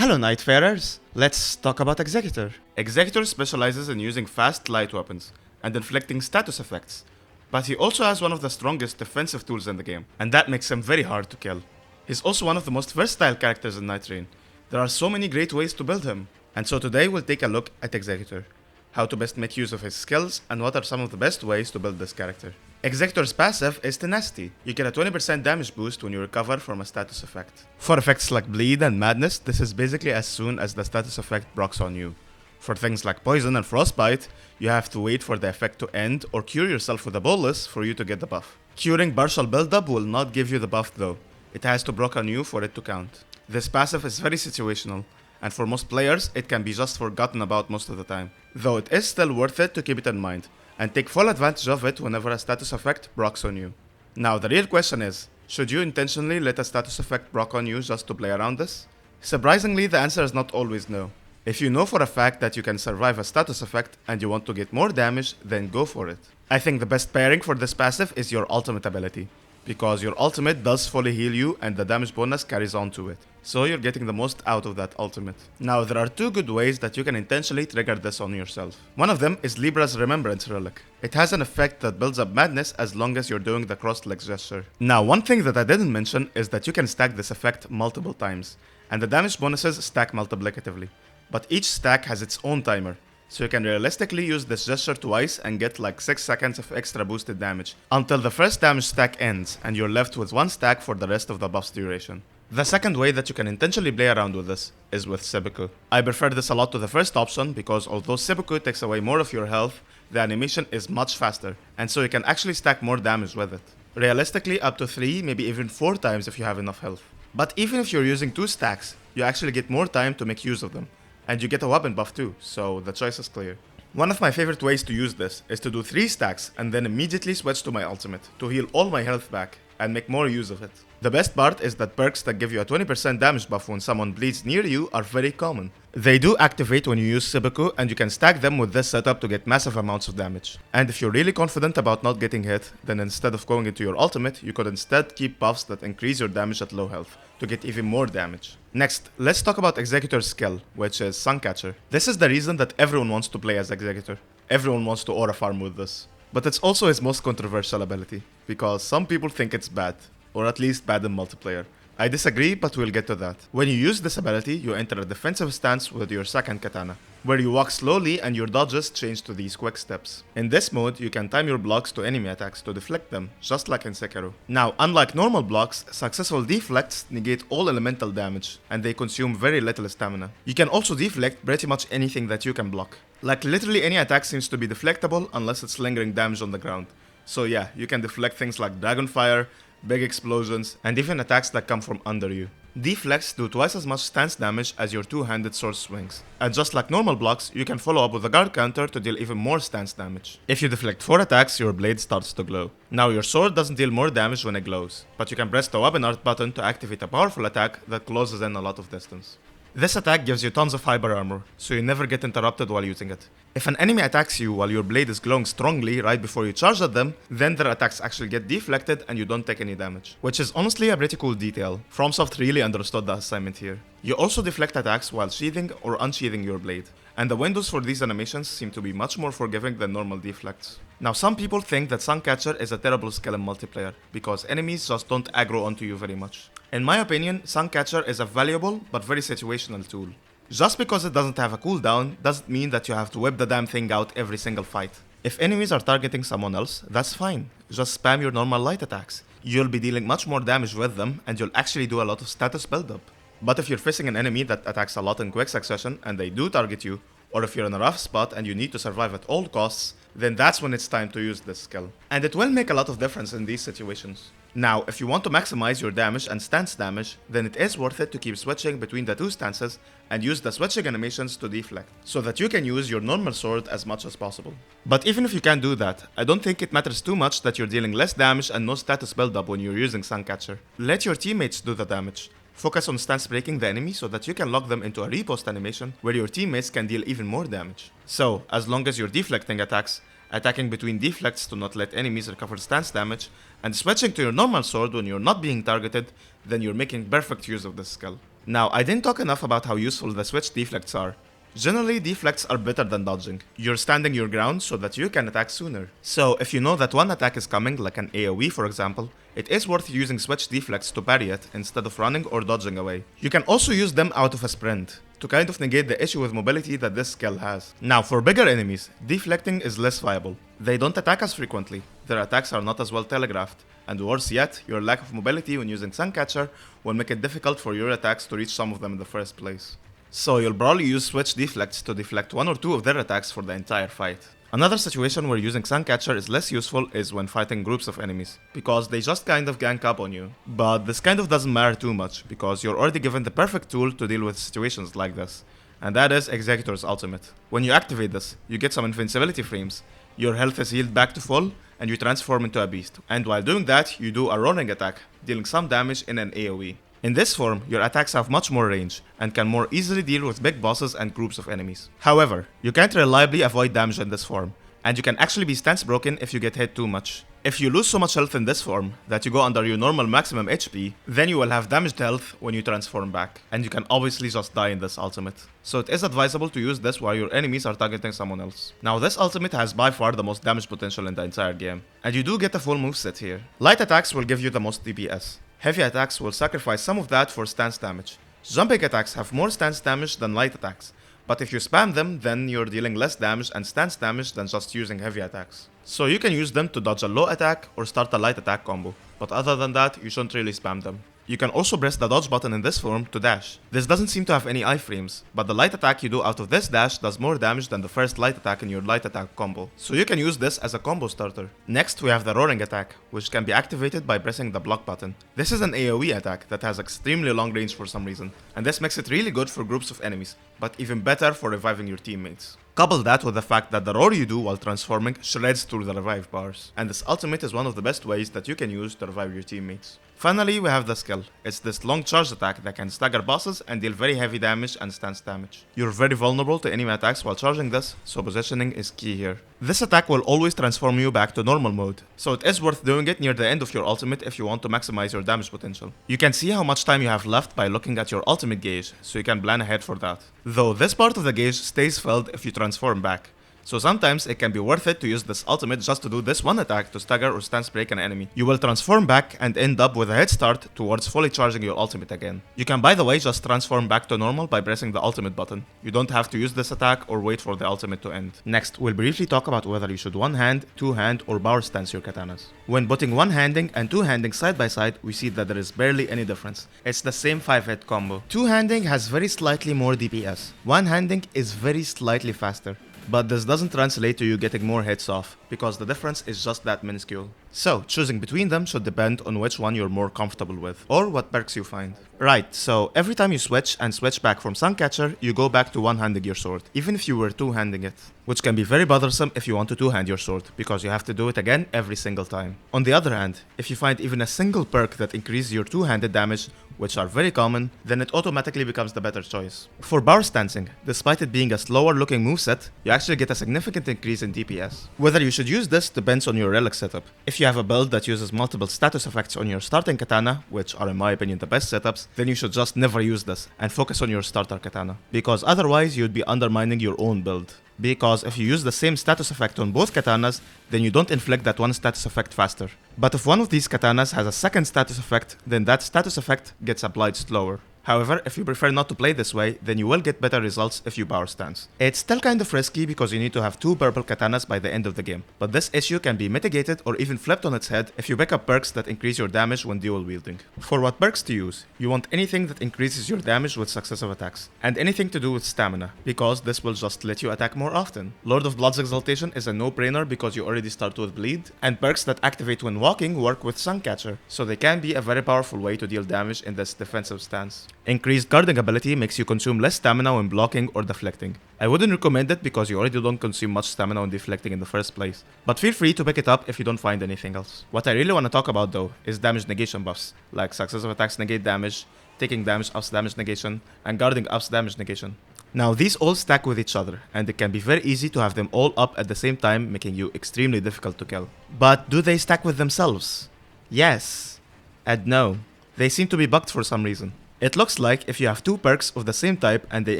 Hello Nightfarers! Let's talk about Executor. Executor specializes in using fast light weapons and inflicting status effects, but he also has one of the strongest defensive tools in the game, and that makes him very hard to kill. He's also one of the most versatile characters in Nightreign. There are so many great ways to build him, and so today we'll take a look at Executor, how to best make use of his skills, and what are some of the best ways to build this character. Executor's passive is Tenacity. You get a 20% damage boost when you recover from a status effect. For effects like Bleed and Madness, this is basically as soon as the status effect procs on you. For things like Poison and Frostbite, you have to wait for the effect to end or cure yourself with a bolus for you to get the buff. Curing partial buildup will not give you the buff though. It has to proc on you for it to count. This passive is very situational, and for most players, it can be just forgotten about most of the time. Though it is still worth it to keep it in mind, and take full advantage of it whenever a status effect procs on you. Now the real question is, should you intentionally let a status effect proc on you just to play around this? Surprisingly, the answer is not always no. If you know for a fact that you can survive a status effect and you want to get more damage, then go for it. I think the best pairing for this passive is your ultimate ability, because your ultimate does fully heal you and the damage bonus carries on to it. So you're getting the most out of that ultimate. Now there are two good ways that you can intentionally trigger this on yourself. One of them is Libra's Remembrance Relic. It has an effect that builds up madness as long as you're doing the crossed legs gesture. Now one thing that I didn't mention is that you can stack this effect multiple times, and the damage bonuses stack multiplicatively. But each stack has its own timer, so you can realistically use this gesture twice and get like 6 seconds of extra boosted damage, until the first damage stack ends and you're left with one stack for the rest of the buff's duration. The second way that you can intentionally play around with this is with Seppuku. I prefer this a lot to the first option because although Seppuku takes away more of your health, the animation is much faster, and so you can actually stack more damage with it. Realistically up to 3, maybe even 4 times if you have enough health. But even if you're using 2 stacks, you actually get more time to make use of them. And you get a weapon buff too, so the choice is clear. One of my favorite ways to use this is to do 3 stacks and then immediately switch to my ultimate to heal all my health back and make more use of it. The best part is that perks that give you a 20% damage buff when someone bleeds near you are very common. They do activate when you use Seppuku, and you can stack them with this setup to get massive amounts of damage. And if you're really confident about not getting hit, then instead of going into your ultimate, you could instead keep buffs that increase your damage at low health to get even more damage. Next, let's talk about Executor's skill, which is Suncatcher. This is the reason that everyone wants to play as Executor. Everyone wants to aura farm with this. But it's also his most controversial ability, because some people think it's bad, or at least bad in multiplayer. I disagree, but we'll get to that. When you use this ability, you enter a defensive stance with your second katana, where you walk slowly and your dodges change to these quick steps. In this mode, you can time your blocks to enemy attacks to deflect them, just like in Sekiro. Now, unlike normal blocks, successful deflects negate all elemental damage, and they consume very little stamina. You can also deflect pretty much anything that you can block. Like literally any attack seems to be deflectable unless it's lingering damage on the ground. So yeah, you can deflect things like Dragonfire, big explosions, and even attacks that come from under you. Deflects do twice as much stance damage as your two-handed sword swings. And just like normal blocks, you can follow up with a guard counter to deal even more stance damage. If you deflect 4 attacks, your blade starts to glow. Now your sword doesn't deal more damage when it glows, but you can press the weapon art button to activate a powerful attack that closes in a lot of distance. This attack gives you tons of hyper armor, so you never get interrupted while using it. If an enemy attacks you while your blade is glowing strongly right before you charge at them, then their attacks actually get deflected and you don't take any damage. Which is honestly a pretty cool detail. FromSoft really understood the assignment here. You also deflect attacks while sheathing or unsheathing your blade, and the windows for these animations seem to be much more forgiving than normal deflects. Now some people think that Suncatcher is a terrible skill in multiplayer, because enemies just don't aggro onto you very much. In my opinion, Suncatcher is a valuable but very situational tool. Just because it doesn't have a cooldown doesn't mean that you have to whip the damn thing out every single fight. If enemies are targeting someone else, that's fine. Just spam your normal light attacks. You'll be dealing much more damage with them and you'll actually do a lot of status buildup. But if you're facing an enemy that attacks a lot in quick succession and they do target you, or if you're in a rough spot and you need to survive at all costs, then that's when it's time to use this skill. And it will make a lot of difference in these situations. Now, if you want to maximize your damage and stance damage, then it is worth it to keep switching between the 2 stances and use the switching animations to deflect, so that you can use your normal sword as much as possible. But even if you can do that, I don't think it matters too much that you're dealing less damage and no status buildup when you're using Suncatcher. Let your teammates do the damage. Focus on stance breaking the enemy so that you can lock them into a repost animation where your teammates can deal even more damage. So, as long as you're deflecting attacks, attacking between deflects to not let enemies recover stance damage, and switching to your normal sword when you're not being targeted, then you're making perfect use of this skill. Now, I didn't talk enough about how useful the switch deflects are. Generally, deflects are better than dodging. You're standing your ground so that you can attack sooner. So, if you know that one attack is coming, like an AoE for example, it is worth using switch deflects to parry it instead of running or dodging away. You can also use them out of a sprint, to kind of negate the issue with mobility that this skill has. Now, for bigger enemies, deflecting is less viable. They don't attack as frequently, their attacks are not as well telegraphed, and worse yet, your lack of mobility when using Suncatcher will make it difficult for your attacks to reach some of them in the first place. So you'll probably use switch deflects to deflect one or two of their attacks for the entire fight. Another situation where using Suncatcher is less useful is when fighting groups of enemies, because they just kind of gank up on you. But this kind of doesn't matter too much, because you're already given the perfect tool to deal with situations like this, and that is Executor's ultimate. When you activate this, you get some invincibility frames, your health is healed back to full, and you transform into a beast. And while doing that, you do a roaring attack, dealing some damage in an AoE. In this form, your attacks have much more range, and can more easily deal with big bosses and groups of enemies. However, you can't reliably avoid damage in this form, and you can actually be stance broken if you get hit too much. If you lose so much health in this form that you go under your normal maximum HP, then you will have damaged health when you transform back, and you can obviously just die in this ultimate. So it is advisable to use this while your enemies are targeting someone else. Now this ultimate has by far the most damage potential in the entire game, and you do get a full moveset here. Light attacks will give you the most DPS. Heavy attacks will sacrifice some of that for stance damage. Jumping attacks have more stance damage than light attacks, but if you spam them, then you're dealing less damage and stance damage than just using heavy attacks. So you can use them to dodge a low attack or start a light attack combo, but other than that, you shouldn't really spam them. You can also press the dodge button in this form to dash. This doesn't seem to have any iframes, but the light attack you do out of this dash does more damage than the first light attack in your light attack combo, so you can use this as a combo starter. Next we have the roaring attack, which can be activated by pressing the block button. This is an AoE attack that has extremely long range for some reason, and this makes it really good for groups of enemies, but even better for reviving your teammates. Couple that with the fact that the roar you do while transforming shreds through the revive bars, and this ultimate is one of the best ways that you can use to revive your teammates. Finally, we have the skill. It's this long charge attack that can stagger bosses and deal very heavy damage and stance damage. You're very vulnerable to enemy attacks while charging this, so positioning is key here. This attack will always transform you back to normal mode, so it is worth doing it near the end of your ultimate if you want to maximize your damage potential. You can see how much time you have left by looking at your ultimate gauge, so you can plan ahead for that. Though this part of the gauge stays filled if you transform back. So sometimes it can be worth it to use this ultimate just to do this one attack to stagger or stance break an enemy. You will transform back and end up with a head start towards fully charging your ultimate again. You can by the way just transform back to normal by pressing the ultimate button. You don't have to use this attack or wait for the ultimate to end. Next, we'll briefly talk about whether you should one-hand, two-hand or power stance your katanas. When putting one-handing and two-handing side by side, we see that there is barely any difference. It's the same 5-hit combo. Two-handing has very slightly more DPS. One-handing is very slightly faster. But this doesn't translate to you getting more hits off, because the difference is just that minuscule. So, choosing between them should depend on which one you're more comfortable with, or what perks you find. Right, so every time you switch and switch back from Suncatcher, you go back to one-handing your sword, even if you were two-handing it. Which can be very bothersome if you want to two-hand your sword, because you have to do it again every single time. On the other hand, if you find even a single perk that increases your two-handed damage, which are very common, then it automatically becomes the better choice. For Powerstancing, despite it being a slower looking moveset, you actually get a significant increase in DPS. Whether you should use this depends on your relic setup. If you have a build that uses multiple status effects on your starting katana, which are in my opinion the best setups, then you should just never use this and focus on your starter katana, because otherwise you'd be undermining your own build. Because if you use the same status effect on both katanas, then you don't inflict that one status effect faster. But if one of these katanas has a second status effect, then that status effect gets applied slower. However, if you prefer not to play this way, then you will get better results if you power stance. It's still kind of risky because you need to have 2 purple katanas by the end of the game, but this issue can be mitigated or even flipped on its head if you pick up perks that increase your damage when dual wielding. For what perks to use, you want anything that increases your damage with successive attacks, and anything to do with stamina, because this will just let you attack more often. Lord of Blood's Exaltation is a no-brainer because you already start with bleed, and perks that activate when walking work with Suncatcher, so they can be a very powerful way to deal damage in this defensive stance. Increased guarding ability makes you consume less stamina when blocking or deflecting. I wouldn't recommend it because you already don't consume much stamina when deflecting in the first place, but feel free to pick it up if you don't find anything else. What I really want to talk about though is damage negation buffs, like successive attacks negate damage, taking damage ups damage negation, and guarding ups damage negation. Now these all stack with each other, and it can be very easy to have them all up at the same time, making you extremely difficult to kill. But do they stack with themselves? Yes and no. They seem to be bugged for some reason. It looks like if you have two perks of the same type and they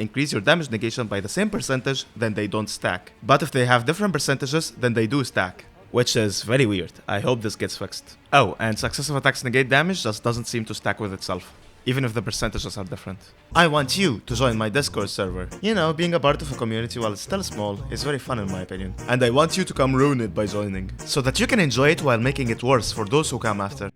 increase your damage negation by the same percentage, then they don't stack. But if they have different percentages, then they do stack. Which is very weird. I hope this gets fixed. Oh, and successive attacks negate damage just doesn't seem to stack with itself, even if the percentages are different. I want you to join my Discord server. You know, being a part of a community while it's still small is very fun in my opinion. And I want you to come ruin it by joining, so that you can enjoy it while making it worse for those who come after.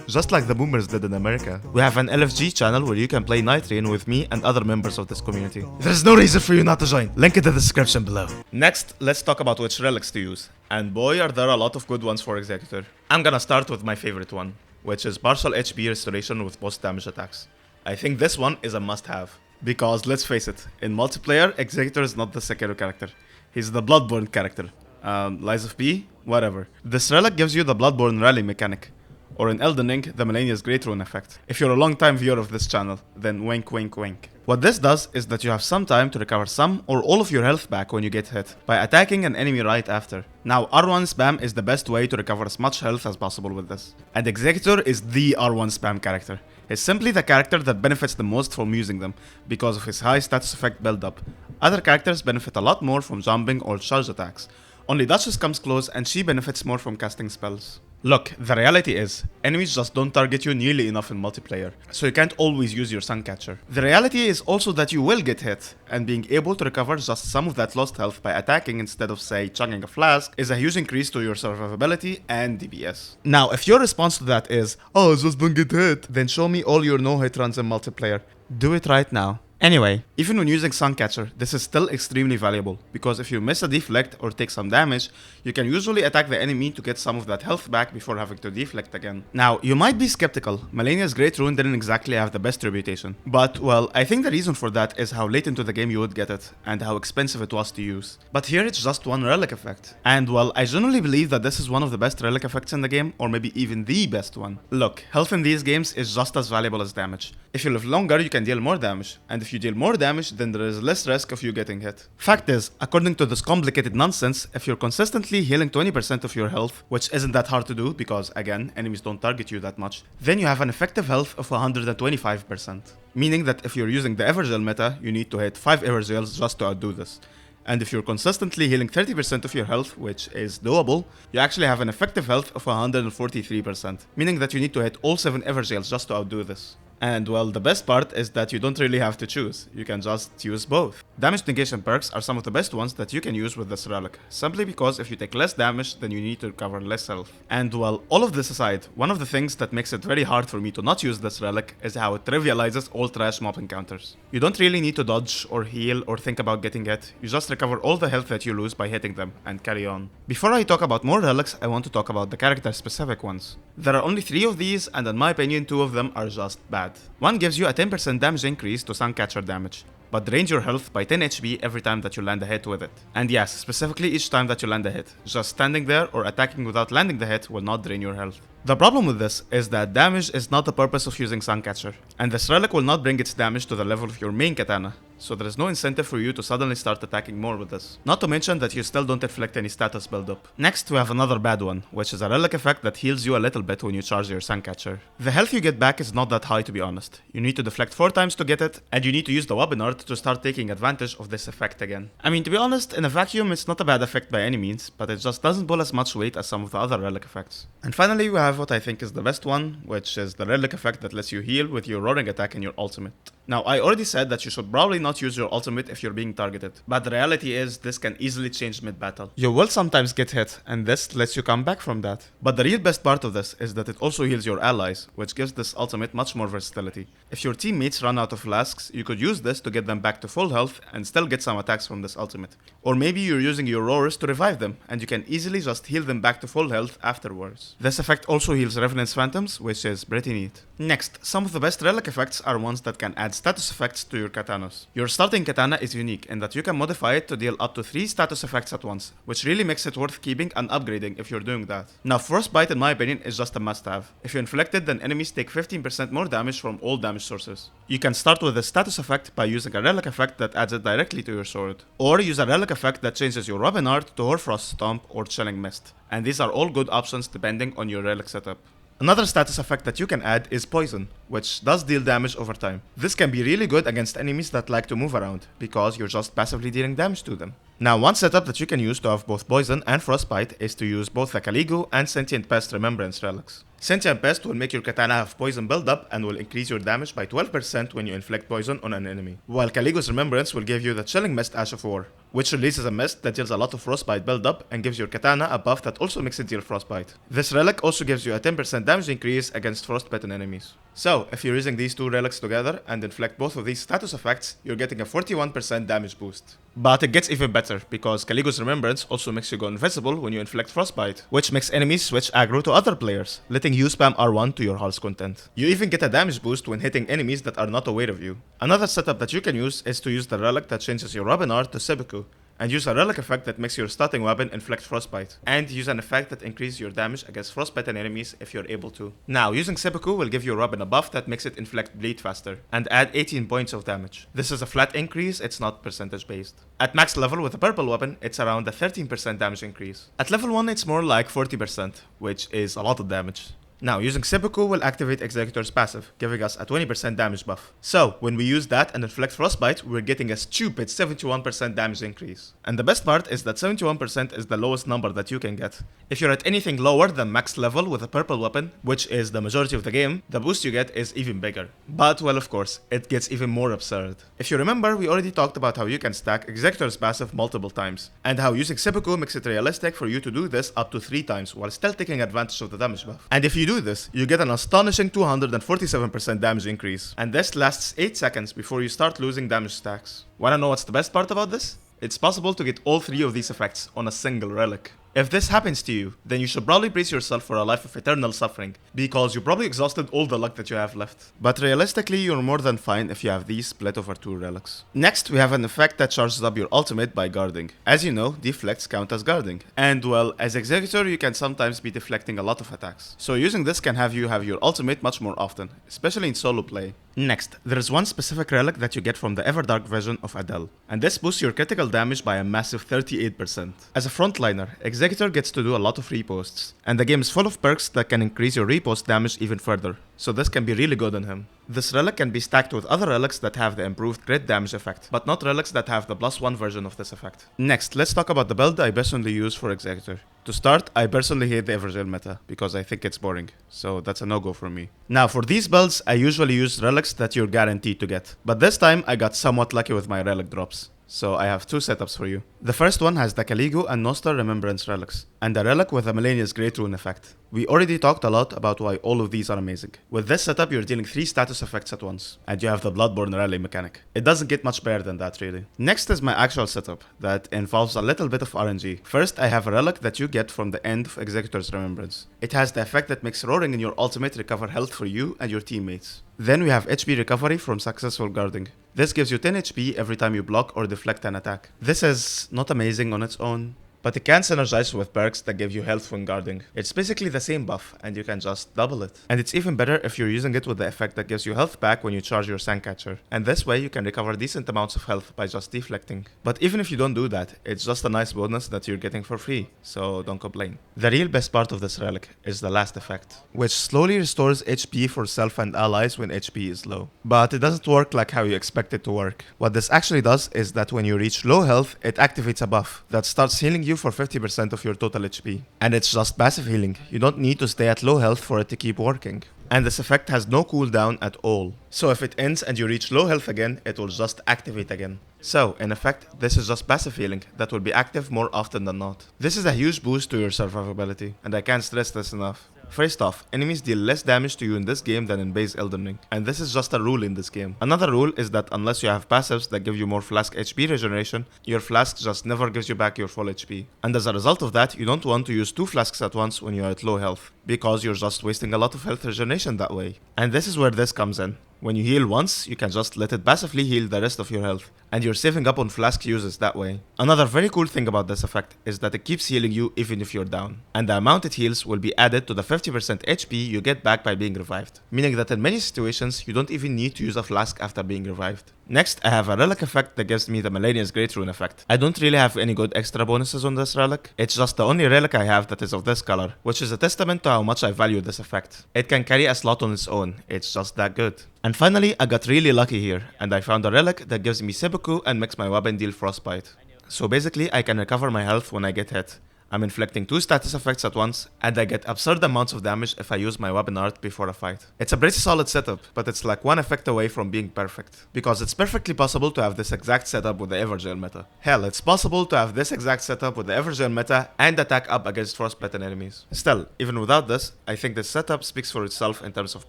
Just like the boomers did in America. We have an LFG channel where you can play Nightreign with me and other members of this community. There's no reason for you not to join. Link in the description below. Next, let's talk about which relics to use. And boy, are there a lot of good ones for Executor. I'm gonna start with my favorite one, which is partial HP restoration with post damage attacks. I think this one is a must-have. Because let's face it, in multiplayer, Executor is not the Sekiro character. He's the Bloodborne character. Lies of P? Whatever. This relic gives you the Bloodborne rally mechanic. Or in Elden, the Millennia's Great Rune effect. If you're a long-time viewer of this channel, then wink wink wink. What this does is that you have some time to recover some or all of your health back when you get hit, by attacking an enemy right after. Now R1 spam is the best way to recover as much health as possible with this. And Executor is the R1 spam character. He's simply the character that benefits the most from using them, because of his high status effect build-up. Other characters benefit a lot more from jumping or charge attacks. Only Duchess comes close and she benefits more from casting spells. Look, the reality is, enemies just don't target you nearly enough in multiplayer, so you can't always use your Suncatcher. The reality is also that you will get hit, and being able to recover just some of that lost health by attacking instead of, say, chugging a flask is a huge increase to your survivability and DPS. Now, if your response to that is, oh, just don't get hit, then show me all your no-hit runs in multiplayer. Do it right now. Anyway, even when using Suncatcher, this is still extremely valuable, because if you miss a deflect or take some damage, you can usually attack the enemy to get some of that health back before having to deflect again. Now, you might be skeptical, Millennia's Great Rune didn't exactly have the best reputation. But, well, I think the reason for that is how late into the game you would get it, and how expensive it was to use. But here it's just one relic effect. And, well, I generally believe that this is one of the best relic effects in the game, or maybe even the best one. Look, health in these games is just as valuable as damage. If you live longer, you can deal more damage, and if you deal more damage, then there is less risk of you getting hit. Fact is, according to this complicated nonsense, if you're consistently healing 20% of your health, which isn't that hard to do because, again, enemies don't target you that much, then you have an effective health of 125%. Meaning that if you're using the Evergel meta, you need to hit 5 Evergels just to outdo this. And if you're consistently healing 30% of your health, which is doable, you actually have an effective health of 143%, meaning that you need to hit all 7 Evergels just to outdo this. And well, the best part is that you don't really have to choose, you can just use both. Damage negation perks are some of the best ones that you can use with this relic, simply because if you take less damage, then you need to recover less health. And well, all of this aside, one of the things that makes it very hard for me to not use this relic is how it trivializes all trash mob encounters. You don't really need to dodge or heal or think about getting hit, you just recover all the health that you lose by hitting them and carry on. Before I talk about more relics, I want to talk about the character specific ones. There are only 3 of these, and in my opinion 2 of them are just bad. One gives you a 10% damage increase to Suncatcher damage, but drains your health by 10 HP every time that you land a hit with it. And yes, specifically each time that you land a hit. Just standing there or attacking without landing the hit will not drain your health. The problem with this is that damage is not the purpose of using Suncatcher, and this relic will not bring its damage to the level of your main katana, so there is no incentive for you to suddenly start attacking more with this. Not to mention that you still don't inflict any status build-up. Next, we have another bad one, which is a relic effect that heals you a little bit when you charge your Suncatcher. The health you get back is not that high, to be honest. You need to deflect 4 times to get it, and you need to use the weapon art to start taking advantage of this effect again. I mean, to be honest, in a vacuum it's not a bad effect by any means, but it just doesn't pull as much weight as some of the other relic effects. And finally, we have what I think is the best one, which is the relic effect that lets you heal with your roaring attack and your ultimate. Now, I already said that you should probably not use your ultimate if you're being targeted, but the reality is this can easily change mid-battle. You will sometimes get hit, and this lets you come back from that. But the real best part of this is that it also heals your allies, which gives this ultimate much more versatility. If your teammates run out of flasks, you could use this to get them back to full health and still get some attacks from this ultimate. Or maybe you're using your roars to revive them, and you can easily just heal them back to full health afterwards. This effect also heals Revenant's Phantoms, which is pretty neat. Next, some of the best relic effects are ones that can add status effects to your katanas. Your starting katana is unique in that you can modify it to deal up to 3 status effects at once, which really makes it worth keeping and upgrading if you're doing that. Now, Frostbite in my opinion is just a must-have. If you inflict it, then enemies take 15% more damage from all damage sources. You can start with a status effect by using a relic effect that adds it directly to your sword, or use a relic effect that changes your weapon art to Hoarfrost Stomp or Chilling Mist, and these are all good options depending on your relic setup. Another status effect that you can add is Poison, which does deal damage over time. This can be really good against enemies that like to move around, because you're just passively dealing damage to them. Now, one setup that you can use to have both Poison and Frostbite is to use both the Caligo and Sentient Pest Remembrance Relics. Sentient Pest will make your katana have poison build up and will increase your damage by 12% when you inflict poison on an enemy. While Caligo's Remembrance will give you the Chilling Mist Ash of War, which releases a mist that deals a lot of frostbite build up and gives your katana a buff that also makes it deal frostbite. This relic also gives you a 10% damage increase against frostbitten enemies. So, if you're using these two relics together and inflict both of these status effects, you're getting a 41% damage boost. But it gets even better, because Caligo's Remembrance also makes you go invisible when you inflict frostbite, which makes enemies switch aggro to other players, letting you spam R1 to your hull's content. You even get a damage boost when hitting enemies that are not aware of you. Another setup that you can use is to use the relic that changes your weapon to Seppuku, and use a relic effect that makes your starting weapon inflict frostbite, and use an effect that increases your damage against frostbitten enemies if you're able to. Now, using Seppuku will give your weapon a buff that makes it inflict bleed faster, and add 18 points of damage. This is a flat increase, it's not percentage based. At max level with a purple weapon, it's around a 13% damage increase. At level 1, it's more like 40%, which is a lot of damage. Now, using Seppuku will activate Executor's passive, giving us a 20% damage buff. So, when we use that and inflict Frostbite, we're getting a stupid 71% damage increase. And the best part is that 71% is the lowest number that you can get. If you're at anything lower than max level with a purple weapon, which is the majority of the game, the boost you get is even bigger. But, well, of course, it gets even more absurd. If you remember, we already talked about how you can stack Executor's passive multiple times, and how using Seppuku makes it realistic for you to do this up to 3 times while still taking advantage of the damage buff. And if you do this, you get an astonishing 247% damage increase, and this lasts 8 seconds before you start losing damage stacks. Wanna know what's the best part about this? It's possible to get all 3 of these effects on a single relic. If this happens to you, then you should probably brace yourself for a life of eternal suffering, because you probably exhausted all the luck that you have left. But realistically, you're more than fine if you have these split over 2 relics. Next, we have an effect that charges up your ultimate by guarding. As you know, deflects count as guarding. And well, as Executor, you can sometimes be deflecting a lot of attacks. So using this can have you have your ultimate much more often, especially in solo play. Next, there is one specific relic that you get from the Everdark version of Adele, and this boosts your critical damage by a massive 38%. As a frontliner, Executor gets to do a lot of reposts, and the game is full of perks that can increase your repost damage even further, so this can be really good on him. This relic can be stacked with other relics that have the improved crit damage effect, but not relics that have the +1 version of this effect. Next, let's talk about the build I personally use for Executor. To start, I personally hate the Evergel meta, because I think it's boring, so that's a no-go for me. Now, for these builds, I usually use relics that you're guaranteed to get, but this time I got somewhat lucky with my relic drops. So I have 2 setups for you. The first one has the Caligo and Nostar Remembrance relics, and a relic with a Millennia's Great Rune effect. We already talked a lot about why all of these are amazing. With this setup, you're dealing 3 status effects at once, and you have the Bloodborne rally mechanic. It doesn't get much better than that, really. Next is my actual setup, that involves a little bit of RNG. First, I have a relic that you get from the end of Executor's Remembrance. It has the effect that makes roaring in your ultimate recover health for you and your teammates. Then we have HP recovery from successful guarding. This gives you 10 HP every time you block or deflect an attack. This is not amazing on its own, but it can synergize with perks that give you health when guarding. It's basically the same buff, and you can just double it. And it's even better if you're using it with the effect that gives you health back when you charge your Suncatcher. And this way you can recover decent amounts of health by just deflecting. But even if you don't do that, it's just a nice bonus that you're getting for free, so don't complain. The real best part of this relic is the last effect, which slowly restores HP for self and allies when HP is low. But it doesn't work like how you expect it to work. What this actually does is that when you reach low health, it activates a buff that starts healing you for 50% of your total HP. And it's just passive healing. You don't need to stay at low health for it to keep working. And this effect has no cooldown at all. So if it ends and you reach low health again, it will just activate again. So, in effect, this is just passive healing that will be active more often than not. This is a huge boost to your survivability, and I can't stress this enough. First off, enemies deal less damage to you in this game than in base Elden Ring, and this is just a rule in this game. Another rule is that unless you have passives that give you more flask HP regeneration, your flask just never gives you back your full HP. And as a result of that, you don't want to use 2 flasks at once when you're at low health, because you're just wasting a lot of health regeneration that way. And this is where this comes in. When you heal once, you can just let it passively heal the rest of your health, and you're saving up on flask uses that way. Another very cool thing about this effect is that it keeps healing you even if you're down, and the amount it heals will be added to the 50% HP you get back by being revived, meaning that in many situations you don't even need to use a flask after being revived. Next, I have a relic effect that gives me the Millennium's Great Rune effect. I don't really have any good extra bonuses on this relic. It's just the only relic I have that is of this color, which is a testament to how much I value this effect. It can carry a slot on its own, it's just that good. And finally, I got really lucky here, and I found a relic that gives me Seppuku and makes my weapon deal frostbite. So basically, I can recover my health when I get hit. I'm inflicting 2 status effects at once, and I get absurd amounts of damage if I use my weapon art before a fight. It's a pretty solid setup, but it's like one effect away from being perfect. Because it's perfectly possible to have this exact setup with the Evergel meta. Hell, it's possible to have this exact setup with the Evergel meta and attack up against frostbitten enemies. Still, even without this, I think this setup speaks for itself in terms of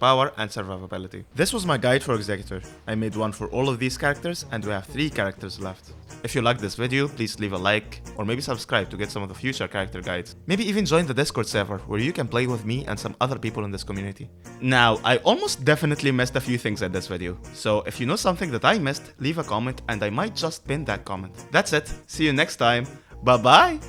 power and survivability. This was my guide for Executor. I made one for all of these characters, and we have 3 characters left. If you liked this video, please leave a like, or maybe subscribe to get some of the future character guides. Maybe even join the Discord server, where you can play with me and some other people in this community. Now, I almost definitely missed a few things in this video, so if you know something that I missed, leave a comment and I might just pin that comment. That's it, see you next time, bye bye!